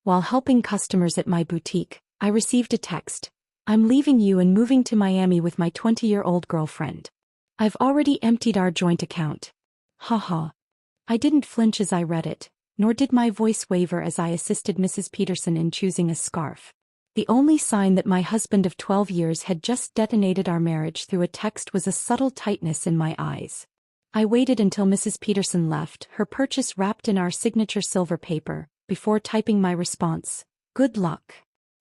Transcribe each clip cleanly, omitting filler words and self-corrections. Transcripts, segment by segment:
While helping customers at my boutique, I received a text. I'm leaving you and moving to Miami with my 20-year-old girlfriend. I've already emptied our joint account. Haha. I didn't flinch as I read it, nor did my voice waver as I assisted Mrs. Peterson in choosing a scarf. The only sign that my husband of 12 years had just detonated our marriage through a text was a subtle tightness in my eyes. I waited until Mrs. Peterson left, her purchase wrapped in our signature silver paper, before typing my response. Good luck.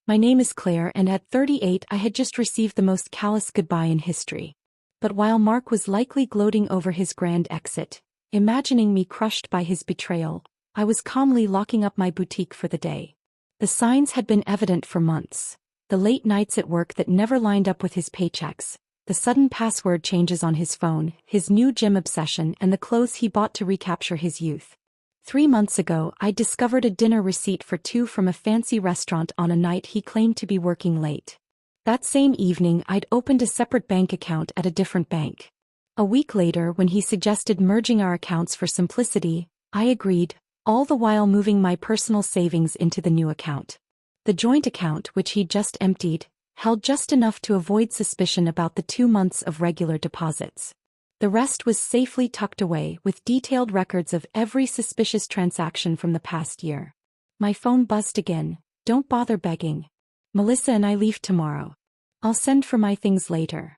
My name is Claire, and at 38 I had just received the most callous goodbye in history. But while Mark was likely gloating over his grand exit, imagining me crushed by his betrayal, I was calmly locking up my boutique for the day. The signs had been evident for months. The late nights at work that never lined up with his paychecks, the sudden password changes on his phone, his new gym obsession, and the clothes he bought to recapture his youth. 3 months ago, I discovered a dinner receipt for 2 from a fancy restaurant on a night he claimed to be working late. That same evening, I'd opened a separate bank account at a different bank. A week later, when he suggested merging our accounts for simplicity, I agreed, all the while moving my personal savings into the new account. The joint account, which he'd just emptied, held just enough to avoid suspicion about the 2 months of regular deposits. The rest was safely tucked away, with detailed records of every suspicious transaction from the past year. My phone buzzed again. Don't bother begging. Melissa and I leave tomorrow. I'll send for my things later.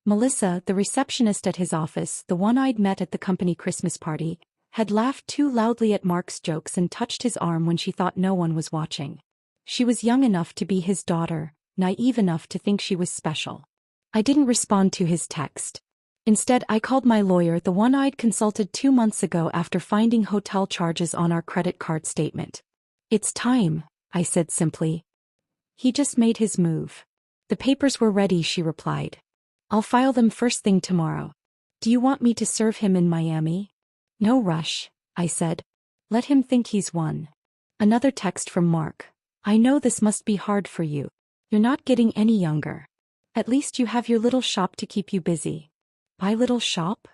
Melissa, the receptionist at his office, the one I'd met at the company Christmas party, had laughed too loudly at Mark's jokes and touched his arm when she thought no one was watching. She was young enough to be his daughter, naive enough to think she was special. I didn't respond to his text. Instead, I called my lawyer, the one I'd consulted 2 months ago after finding hotel charges on our credit card statement. It's time, I said simply. He just made his move. The papers were ready, she replied. I'll file them first thing tomorrow. Do you want me to serve him in Miami? No rush, I said. Let him think he's won. Another text from Mark. I know this must be hard for you. You're not getting any younger. At least you have your little shop to keep you busy. My little shop?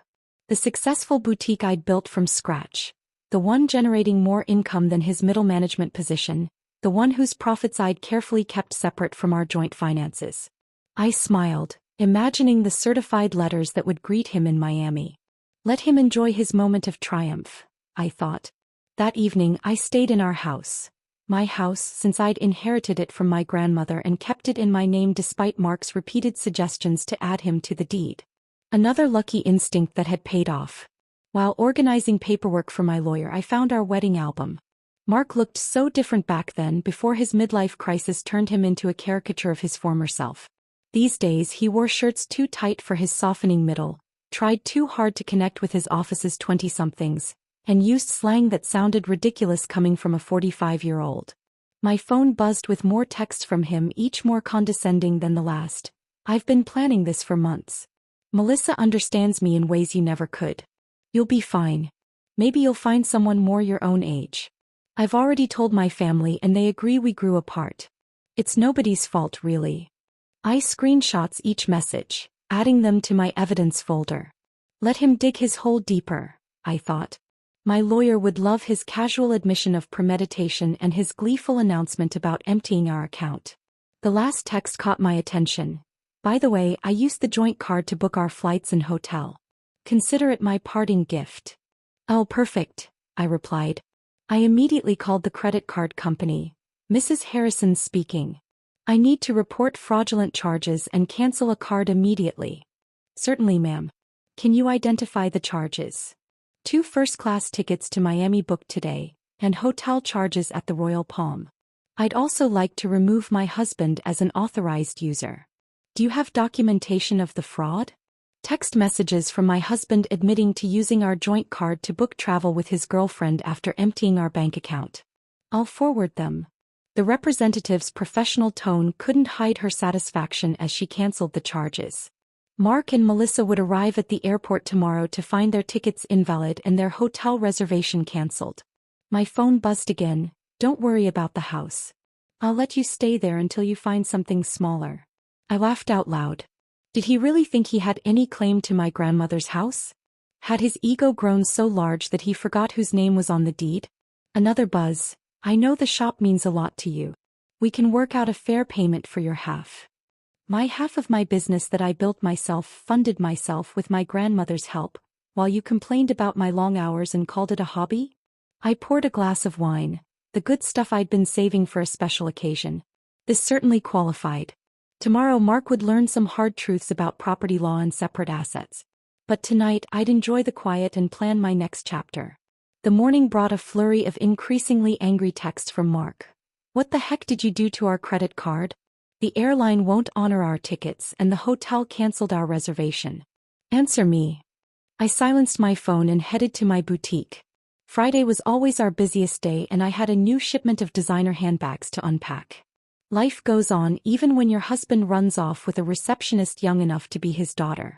The successful boutique I'd built from scratch. The one generating more income than his middle management position. The one whose profits I'd carefully kept separate from our joint finances. I smiled, imagining the certified letters that would greet him in Miami. Let him enjoy his moment of triumph, I thought. That evening I stayed in our house. My house, since I'd inherited it from my grandmother and kept it in my name despite Mark's repeated suggestions to add him to the deed. Another lucky instinct that had paid off. While organizing paperwork for my lawyer, I found our wedding album. Mark looked so different back then, before his midlife crisis turned him into a caricature of his former self. These days he wore shirts too tight for his softening middle, tried too hard to connect with his office's 20-somethings, and used slang that sounded ridiculous coming from a 45-year-old. My phone buzzed with more texts from him, each more condescending than the last. I've been planning this for months. Melissa understands me in ways you never could. You'll be fine. Maybe you'll find someone more your own age. I've already told my family and they agree we grew apart. It's nobody's fault, really. I screenshots each message, adding them to my evidence folder. Let him dig his hole deeper, I thought. My lawyer would love his casual admission of premeditation and his gleeful announcement about emptying our account. The last text caught my attention. By the way, I used the joint card to book our flights and hotel. Consider it my parting gift. Oh, perfect, I replied. I immediately called the credit card company. Mrs. Harrison speaking. I need to report fraudulent charges and cancel a card immediately. Certainly, ma'am. Can you identify the charges? 2 first-class tickets to Miami booked today, and hotel charges at the Royal Palm. I'd also like to remove my husband as an authorized user. Do you have documentation of the fraud? Text messages from my husband admitting to using our joint card to book travel with his girlfriend after emptying our bank account. I'll forward them. The representative's professional tone couldn't hide her satisfaction as she canceled the charges. Mark and Melissa would arrive at the airport tomorrow to find their tickets invalid and their hotel reservation canceled. My phone buzzed again. Don't worry about the house. I'll let you stay there until you find something smaller. I laughed out loud. Did he really think he had any claim to my grandmother's house? Had his ego grown so large that he forgot whose name was on the deed? Another buzz. I know the shop means a lot to you. We can work out a fair payment for your half. My half of my business that I built myself funded myself with my grandmother's help, while you complained about my long hours and called it a hobby? I poured a glass of wine, the good stuff I'd been saving for a special occasion. This certainly qualified. Tomorrow Mark would learn some hard truths about property law and separate assets. But tonight I'd enjoy the quiet and plan my next chapter. The morning brought a flurry of increasingly angry texts from Mark. What the heck did you do to our credit card? The airline won't honor our tickets and the hotel canceled our reservation. Answer me. I silenced my phone and headed to my boutique. Friday was always our busiest day and I had a new shipment of designer handbags to unpack. Life goes on even when your husband runs off with a receptionist young enough to be his daughter.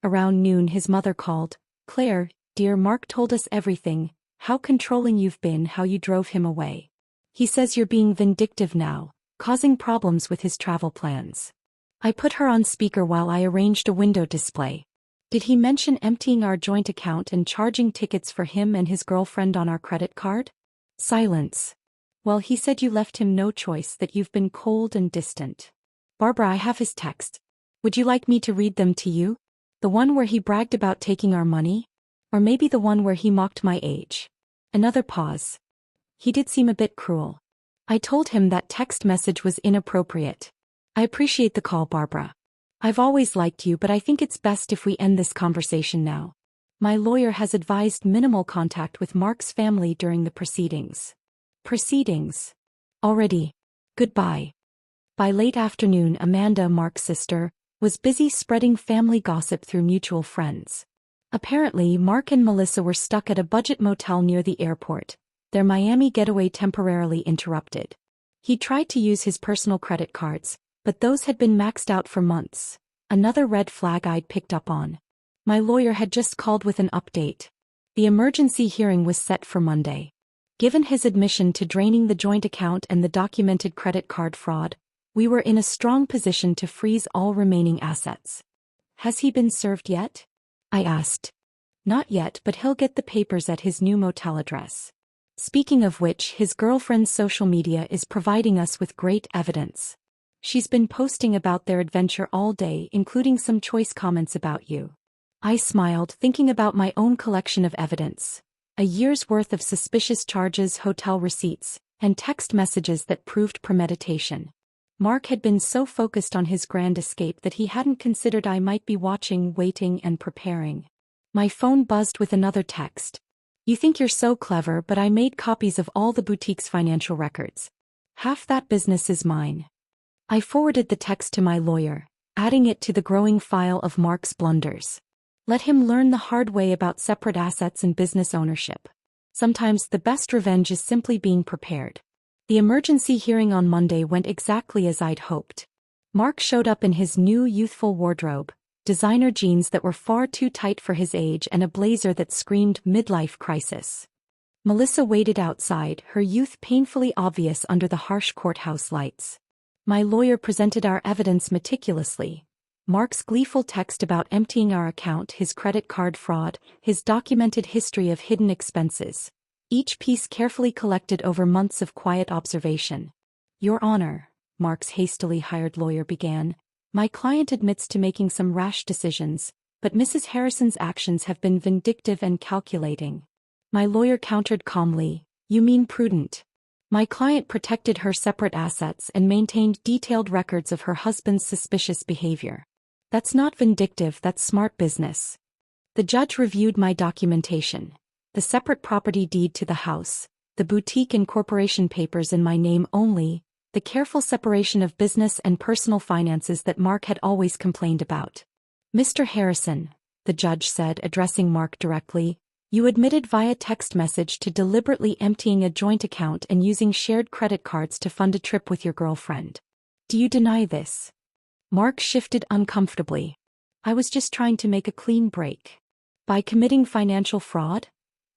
Around noon his mother called. Claire, dear, Mark told us everything, how controlling you've been, how you drove him away. He says you're being vindictive now, causing problems with his travel plans. I put her on speaker while I arranged a window display. Did he mention emptying our joint account and charging tickets for him and his girlfriend on our credit card? Silence. Well, he said you left him no choice, that you've been cold and distant. Barbara, I have his text. Would you like me to read them to you? The one where he bragged about taking our money? Or maybe the one where he mocked my age? Another pause. He did seem a bit cruel. I told him that text message was inappropriate. I appreciate the call, Barbara. I've always liked you, but I think it's best if we end this conversation now. My lawyer has advised minimal contact with Mark's family during the proceedings. Proceedings. Already. Goodbye. By late afternoon, Amanda, Mark's sister, was busy spreading family gossip through mutual friends. Apparently, Mark and Melissa were stuck at a budget motel near the airport, their Miami getaway temporarily interrupted. He tried to use his personal credit cards, but those had been maxed out for months, another red flag I'd picked up on. My lawyer had just called with an update. The emergency hearing was set for Monday. Given his admission to draining the joint account and the documented credit card fraud, we were in a strong position to freeze all remaining assets. Has he been served yet? I asked. Not yet, but he'll get the papers at his new motel address. Speaking of which, his girlfriend's social media is providing us with great evidence. She's been posting about their adventure all day, including some choice comments about you. I smiled, thinking about my own collection of evidence. A year's worth of suspicious charges, hotel receipts, and text messages that proved premeditation. Mark had been so focused on his grand escape that he hadn't considered I might be watching, waiting, and preparing. My phone buzzed with another text. You think you're so clever, but I made copies of all the boutique's financial records. Half that business is mine. I forwarded the text to my lawyer, adding it to the growing file of Mark's blunders. Let him learn the hard way about separate assets and business ownership. Sometimes the best revenge is simply being prepared. The emergency hearing on Monday went exactly as I'd hoped. Mark showed up in his new youthful wardrobe, designer jeans that were far too tight for his age and a blazer that screamed midlife crisis. Melissa waited outside, her youth painfully obvious under the harsh courthouse lights. My lawyer presented our evidence meticulously. Mark's gleeful text about emptying our account, his credit card fraud, his documented history of hidden expenses. Each piece carefully collected over months of quiet observation. Your Honor, Mark's hastily hired lawyer began, my client admits to making some rash decisions, but Mrs. Harrison's actions have been vindictive and calculating. My lawyer countered calmly, you mean prudent. My client protected her separate assets and maintained detailed records of her husband's suspicious behavior. That's not vindictive, that's smart business. The judge reviewed my documentation. The separate property deed to the house, the boutique and corporation papers in my name only, the careful separation of business and personal finances that Mark had always complained about. Mr. Harrison, the judge said, addressing Mark directly, you admitted via text message to deliberately emptying a joint account and using shared credit cards to fund a trip with your girlfriend. Do you deny this? Mark shifted uncomfortably. I was just trying to make a clean break. By committing financial fraud?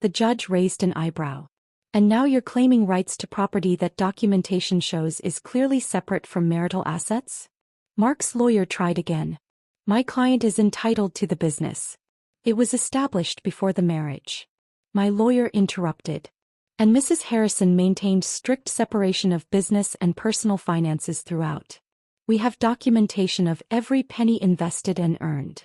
The judge raised an eyebrow. And now you're claiming rights to property that documentation shows is clearly separate from marital assets? Mark's lawyer tried again. My client is entitled to the business. It was established before the marriage. My lawyer interrupted. And Mrs. Harrison maintained strict separation of business and personal finances throughout. We have documentation of every penny invested and earned.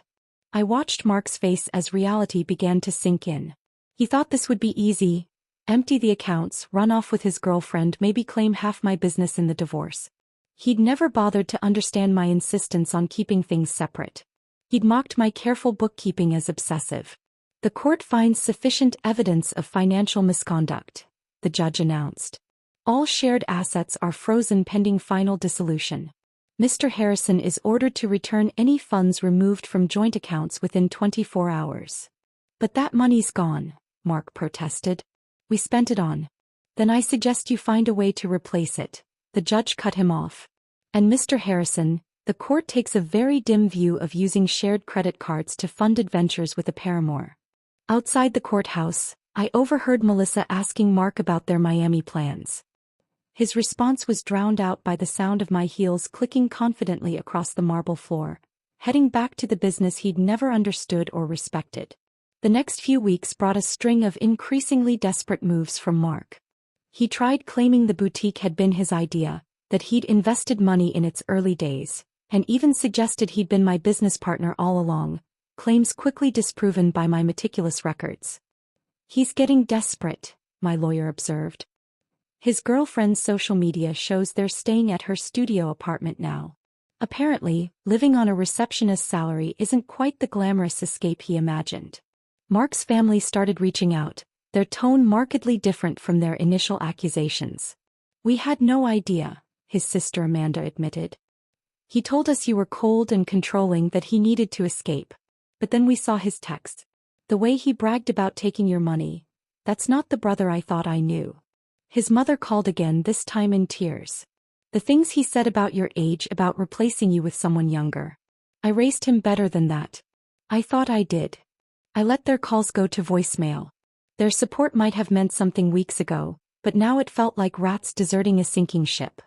I watched Mark's face as reality began to sink in. He thought this would be easy. Empty the accounts, run off with his girlfriend, maybe claim half my business in the divorce. He'd never bothered to understand my insistence on keeping things separate. He'd mocked my careful bookkeeping as obsessive. The court finds sufficient evidence of financial misconduct, the judge announced. All shared assets are frozen pending final dissolution. Mr. Harrison is ordered to return any funds removed from joint accounts within 24 hours. But that money's gone, Mark protested. We spent it on. Then I suggest you find a way to replace it. The judge cut him off. And Mr. Harrison, the court takes a very dim view of using shared credit cards to fund adventures with a paramour. Outside the courthouse, I overheard Melissa asking Mark about their Miami plans. His response was drowned out by the sound of my heels clicking confidently across the marble floor, heading back to the business he'd never understood or respected. The next few weeks brought a string of increasingly desperate moves from Mark. He tried claiming the boutique had been his idea, that he'd invested money in its early days, and even suggested he'd been my business partner all along, claims quickly disproven by my meticulous records. He's getting desperate, my lawyer observed. His girlfriend's social media shows they're staying at her studio apartment now. Apparently, living on a receptionist's salary isn't quite the glamorous escape he imagined. Mark's family started reaching out, their tone markedly different from their initial accusations. We had no idea, his sister Amanda admitted. He told us you were cold and controlling, that he needed to escape. But then we saw his text. The way he bragged about taking your money. That's not the brother I thought I knew. His mother called again, this time in tears. The things he said about your age, about replacing you with someone younger. I raised him better than that. I thought I did. I let their calls go to voicemail. Their support might have meant something weeks ago, but now it felt like rats deserting a sinking ship.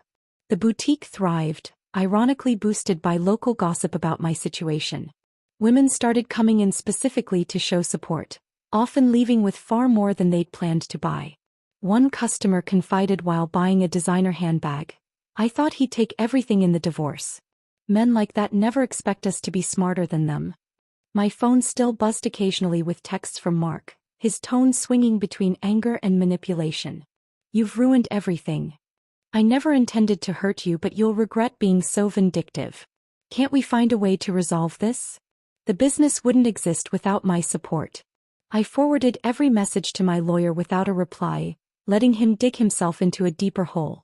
The boutique thrived, ironically boosted by local gossip about my situation. Women started coming in specifically to show support, often leaving with far more than they'd planned to buy. One customer confided while buying a designer handbag, I thought he'd take everything in the divorce. Men like that never expect us to be smarter than them. My phone still buzzed occasionally with texts from Mark, his tone swinging between anger and manipulation. You've ruined everything. I never intended to hurt you, but you'll regret being so vindictive. Can't we find a way to resolve this? The business wouldn't exist without my support. I forwarded every message to my lawyer without a reply, letting him dig himself into a deeper hole.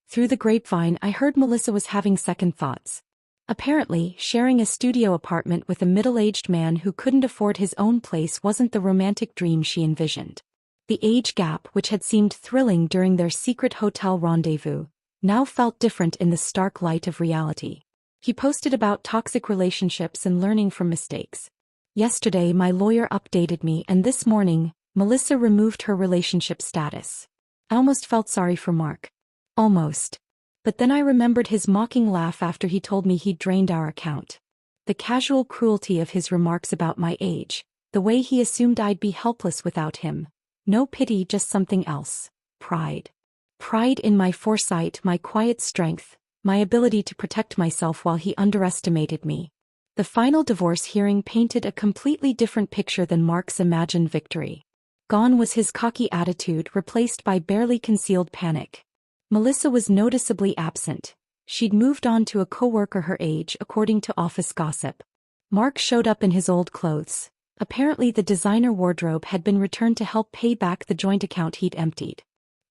Through the grapevine, I heard Melissa was having second thoughts. Apparently, sharing a studio apartment with a middle-aged man who couldn't afford his own place wasn't the romantic dream she envisioned. The age gap, which had seemed thrilling during their secret hotel rendezvous, now felt different in the stark light of reality. He posted about toxic relationships and learning from mistakes. Yesterday, my lawyer updated me, and this morning, Melissa removed her relationship status. I almost felt sorry for Mark. Almost. But then I remembered his mocking laugh after he told me he'd drained our account. The casual cruelty of his remarks about my age, the way he assumed I'd be helpless without him. No pity, just something else. Pride. Pride in my foresight, my quiet strength, my ability to protect myself while he underestimated me. The final divorce hearing painted a completely different picture than Mark's imagined victory. Gone was his cocky attitude, replaced by barely concealed panic. Melissa was noticeably absent. She'd moved on to a coworker her age, according to office gossip. Mark showed up in his old clothes. Apparently the designer wardrobe had been returned to help pay back the joint account he'd emptied.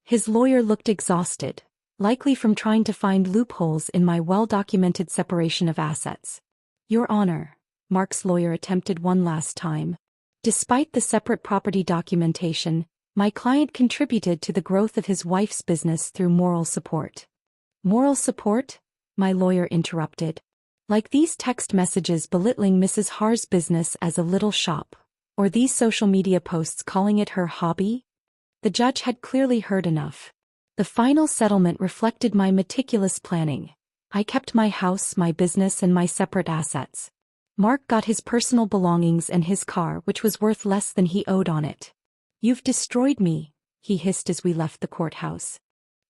His lawyer looked exhausted, likely from trying to find loopholes in my well-documented separation of assets. Your Honor, Mark's lawyer attempted one last time. Despite the separate property documentation, my client contributed to the growth of his wife's business through moral support. Moral support? My lawyer interrupted. Like these text messages belittling Mrs. Har's business as a little shop, or these social media posts calling it her hobby? The judge had clearly heard enough. The final settlement reflected my meticulous planning. I kept my house, my business, and my separate assets. Mark got his personal belongings and his car, which was worth less than he owed on it. You've destroyed me, he hissed as we left the courthouse.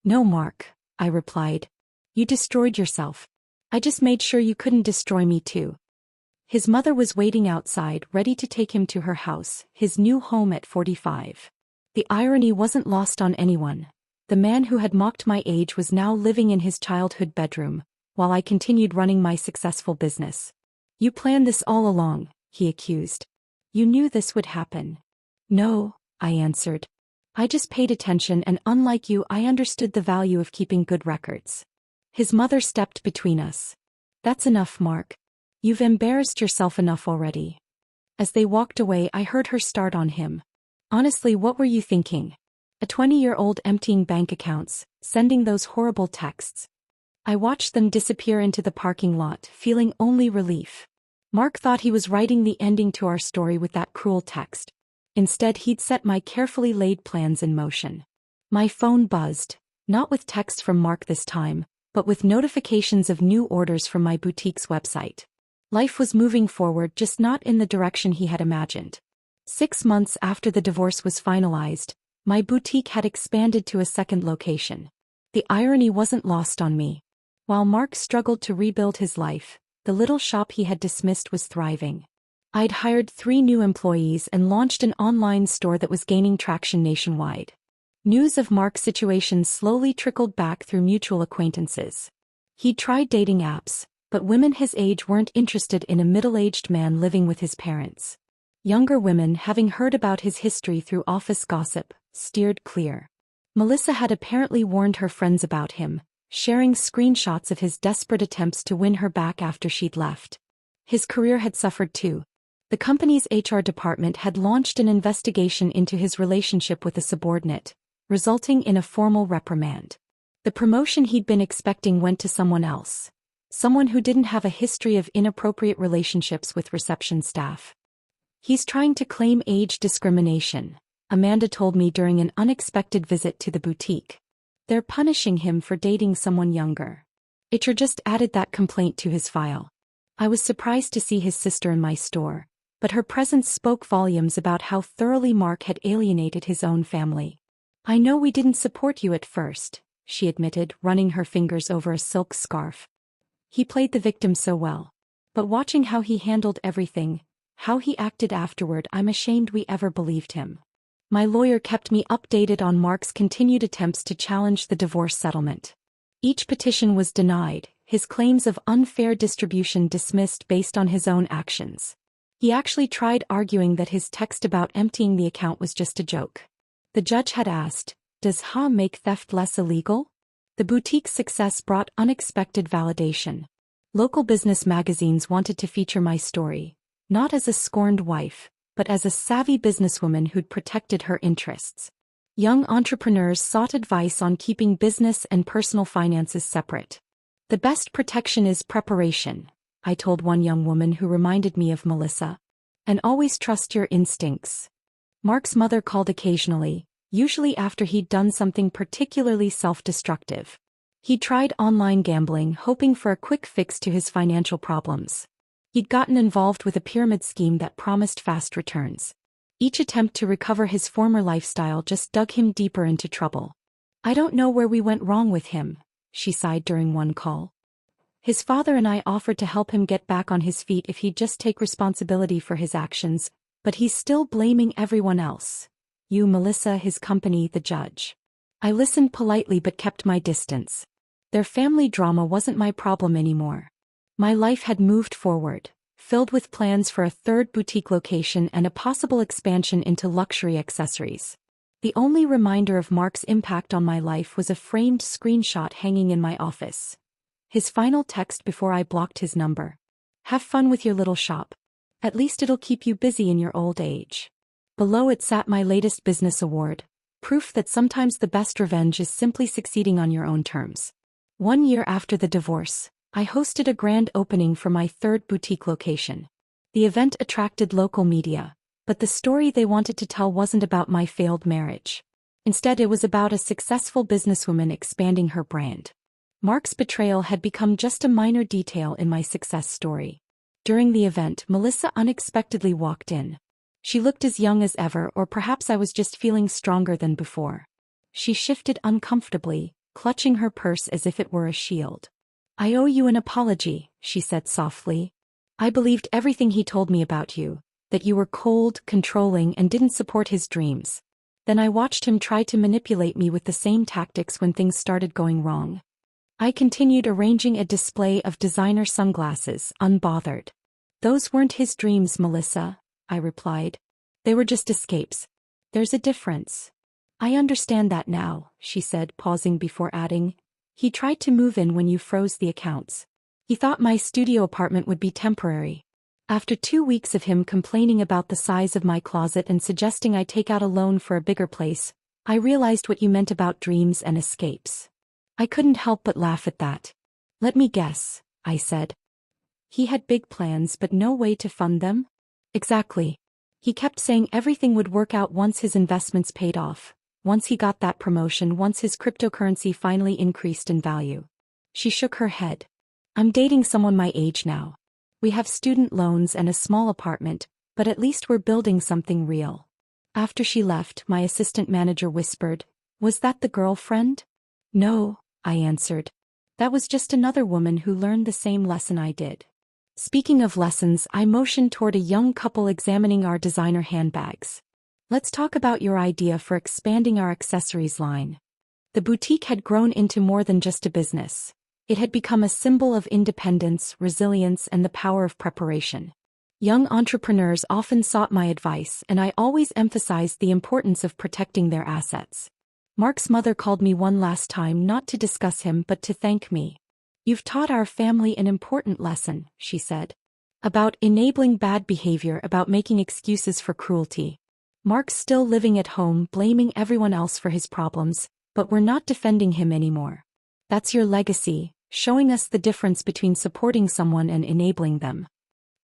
No, Mark, I replied. You destroyed yourself. I just made sure you couldn't destroy me too. His mother was waiting outside, ready to take him to her house, his new home at 45. The irony wasn't lost on anyone. The man who had mocked my age was now living in his childhood bedroom, while I continued running my successful business. You planned this all along, he accused. You knew this would happen. No, I answered. I just paid attention, and unlike you, I understood the value of keeping good records. His mother stepped between us. That's enough, Mark. You've embarrassed yourself enough already. As they walked away, I heard her start on him. Honestly, what were you thinking? A 20-year-old emptying bank accounts, sending those horrible texts. I watched them disappear into the parking lot, feeling only relief. Mark thought he was writing the ending to our story with that cruel text. Instead, he'd set my carefully laid plans in motion. My phone buzzed, not with text from Mark this time, but with notifications of new orders from my boutique's website. Life was moving forward, just not in the direction he had imagined. 6 months after the divorce was finalized, my boutique had expanded to a second location. The irony wasn't lost on me. While Mark struggled to rebuild his life, the little shop he had dismissed was thriving. I'd hired 3 new employees and launched an online store that was gaining traction nationwide. News of Mark's situation slowly trickled back through mutual acquaintances. He'd tried dating apps, but women his age weren't interested in a middle-aged man living with his parents. Younger women, having heard about his history through office gossip, steered clear. Melissa had apparently warned her friends about him, sharing screenshots of his desperate attempts to win her back after she'd left. His career had suffered too. The company's HR department had launched an investigation into his relationship with a subordinate, resulting in a formal reprimand. The promotion he'd been expecting went to someone else. Someone who didn't have a history of inappropriate relationships with reception staff. He's trying to claim age discrimination, Amanda told me during an unexpected visit to the boutique. They're punishing him for dating someone younger. HR just added that complaint to his file. I was surprised to see his sister in my store, but her presence spoke volumes about how thoroughly Mark had alienated his own family. I know we didn't support you at first, she admitted, running her fingers over a silk scarf. He played the victim so well. But watching how he handled everything, how he acted afterward, I'm ashamed we ever believed him. My lawyer kept me updated on Mark's continued attempts to challenge the divorce settlement. Each petition was denied, his claims of unfair distribution dismissed based on his own actions. He actually tried arguing that his text about emptying the account was just a joke. The judge had asked, "Does Ha make theft less illegal?" The boutique's success brought unexpected validation. Local business magazines wanted to feature my story, not as a scorned wife, but as a savvy businesswoman who'd protected her interests. Young entrepreneurs sought advice on keeping business and personal finances separate. The best protection is preparation, I told one young woman who reminded me of Melissa. And always trust your instincts. Mark's mother called occasionally, usually after he'd done something particularly self-destructive. He tried online gambling, hoping for a quick fix to his financial problems. He'd gotten involved with a pyramid scheme that promised fast returns. Each attempt to recover his former lifestyle just dug him deeper into trouble. I don't know where we went wrong with him, she sighed during one call. His father and I offered to help him get back on his feet if he'd just take responsibility for his actions, but he's still blaming everyone else. You, Melissa, his company, the judge. I listened politely but kept my distance. Their family drama wasn't my problem anymore. My life had moved forward, filled with plans for a third boutique location and a possible expansion into luxury accessories. The only reminder of Mark's impact on my life was a framed screenshot hanging in my office. His final text before I blocked his number. Have fun with your little shop. At least it'll keep you busy in your old age. Below it sat my latest business award, proof that sometimes the best revenge is simply succeeding on your own terms. 1 year after the divorce, I hosted a grand opening for my third boutique location. The event attracted local media, but the story they wanted to tell wasn't about my failed marriage. Instead, it was about a successful businesswoman expanding her brand. Mark's betrayal had become just a minor detail in my success story. During the event, Melissa unexpectedly walked in. She looked as young as ever, or perhaps I was just feeling stronger than before. She shifted uncomfortably, clutching her purse as if it were a shield. "I owe you an apology," she said softly. "I believed everything he told me about you, that you were cold, controlling, and didn't support his dreams. Then I watched him try to manipulate me with the same tactics when things started going wrong." I continued arranging a display of designer sunglasses, unbothered. "Those weren't his dreams, Melissa," I replied. "They were just escapes. There's a difference." "I understand that now," she said, pausing before adding. "He tried to move in when you froze the accounts. He thought my studio apartment would be temporary. After 2 weeks of him complaining about the size of my closet and suggesting I take out a loan for a bigger place, I realized what you meant about dreams and escapes. I couldn't help but laugh at that." "Let me guess," I said. "He had big plans but no way to fund them?" "Exactly. He kept saying everything would work out once his investments paid off, once he got that promotion, once his cryptocurrency finally increased in value." She shook her head. "I'm dating someone my age now. We have student loans and a small apartment, but at least we're building something real." After she left, my assistant manager whispered, "Was that the girlfriend?" "No," I answered. "That was just another woman who learned the same lesson I did." Speaking of lessons, I motioned toward a young couple examining our designer handbags. "Let's talk about your idea for expanding our accessories line." The boutique had grown into more than just a business. It had become a symbol of independence, resilience, and the power of preparation. Young entrepreneurs often sought my advice, and I always emphasized the importance of protecting their assets. Mark's mother called me one last time, not to discuss him but to thank me. "You've taught our family an important lesson," she said. "About enabling bad behavior, about making excuses for cruelty. Mark's still living at home, blaming everyone else for his problems, but we're not defending him anymore. That's your legacy, showing us the difference between supporting someone and enabling them."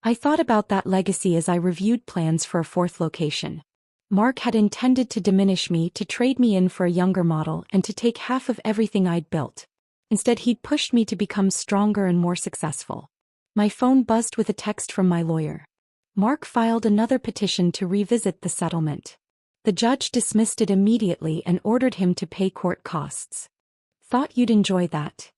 I thought about that legacy as I reviewed plans for a fourth location. Mark had intended to diminish me, to trade me in for a younger model, and to take half of everything I'd built. Instead, he'd pushed me to become stronger and more successful. My phone buzzed with a text from my lawyer. Mark filed another petition to revisit the settlement. The judge dismissed it immediately and ordered him to pay court costs. "Thought you'd enjoy that."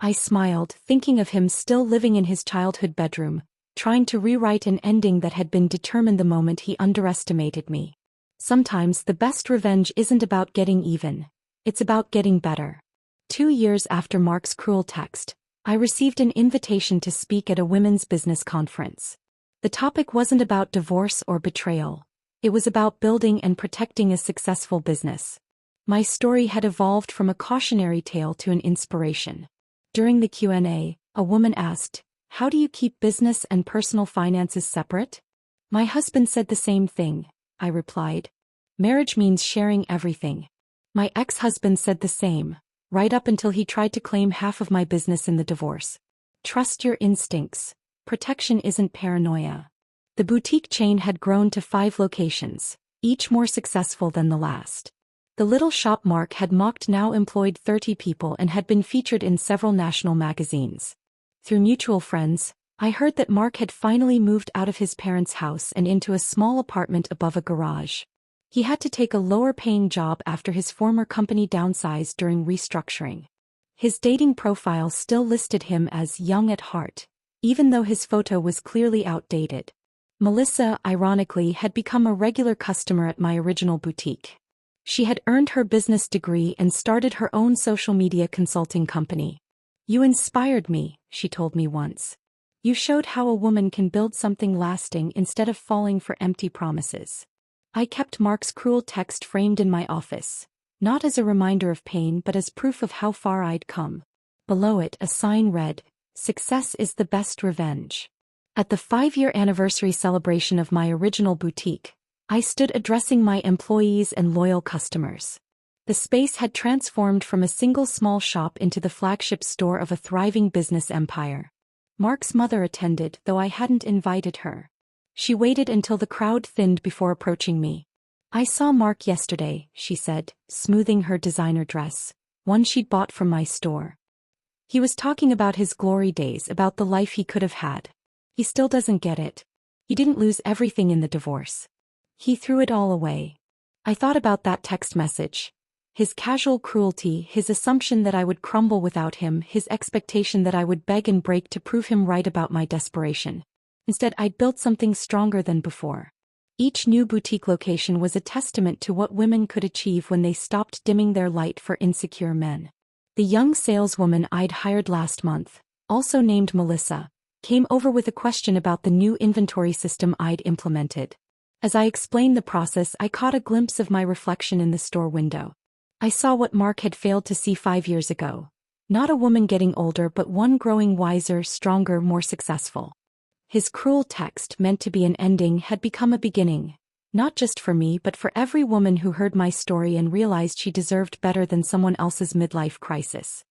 I smiled, thinking of him still living in his childhood bedroom, trying to rewrite an ending that had been determined the moment he underestimated me. Sometimes the best revenge isn't about getting even. It's about getting better. 2 years after Mark's cruel text, I received an invitation to speak at a women's business conference. The topic wasn't about divorce or betrayal. It was about building and protecting a successful business. My story had evolved from a cautionary tale to an inspiration. During the Q&A, a woman asked, "How do you keep business and personal finances separate?" "My husband said the same thing," I replied. "Marriage means sharing everything." My ex-husband said the same, right up until he tried to claim half of my business in the divorce. Trust your instincts. Protection isn't paranoia. The boutique chain had grown to 5 locations, each more successful than the last. The little shop Mark had mocked now employed 30 people and had been featured in several national magazines. Through mutual friends, I heard that Mark had finally moved out of his parents' house and into a small apartment above a garage. He had to take a lower-paying job after his former company downsized during restructuring. His dating profile still listed him as young at heart, even though his photo was clearly outdated. Melissa, ironically, had become a regular customer at my original boutique. She had earned her business degree and started her own social media consulting company. "You inspired me," she told me once. "You showed how a woman can build something lasting instead of falling for empty promises." I kept Mark's cruel text framed in my office, not as a reminder of pain but as proof of how far I'd come. Below it, a sign read, "Success is the best revenge." At the 5-year anniversary celebration of my original boutique, I stood addressing my employees and loyal customers. The space had transformed from a single small shop into the flagship store of a thriving business empire. Mark's mother attended, though I hadn't invited her. She waited until the crowd thinned before approaching me. "I saw Mark yesterday," she said, smoothing her designer dress, one she'd bought from my store. "He was talking about his glory days, about the life he could have had. He still doesn't get it. He didn't lose everything in the divorce. He threw it all away." I thought about that text message. His casual cruelty, his assumption that I would crumble without him, his expectation that I would beg and break to prove him right about my desperation. Instead, I'd built something stronger than before. Each new boutique location was a testament to what women could achieve when they stopped dimming their light for insecure men. The young saleswoman I'd hired last month, also named Melissa, came over with a question about the new inventory system I'd implemented. As I explained the process, I caught a glimpse of my reflection in the store window. I saw what Mark had failed to see 5 years ago. Not a woman getting older, but one growing wiser, stronger, more successful. His cruel text, meant to be an ending, had become a beginning. Not just for me, but for every woman who heard my story and realized she deserved better than someone else's midlife crisis.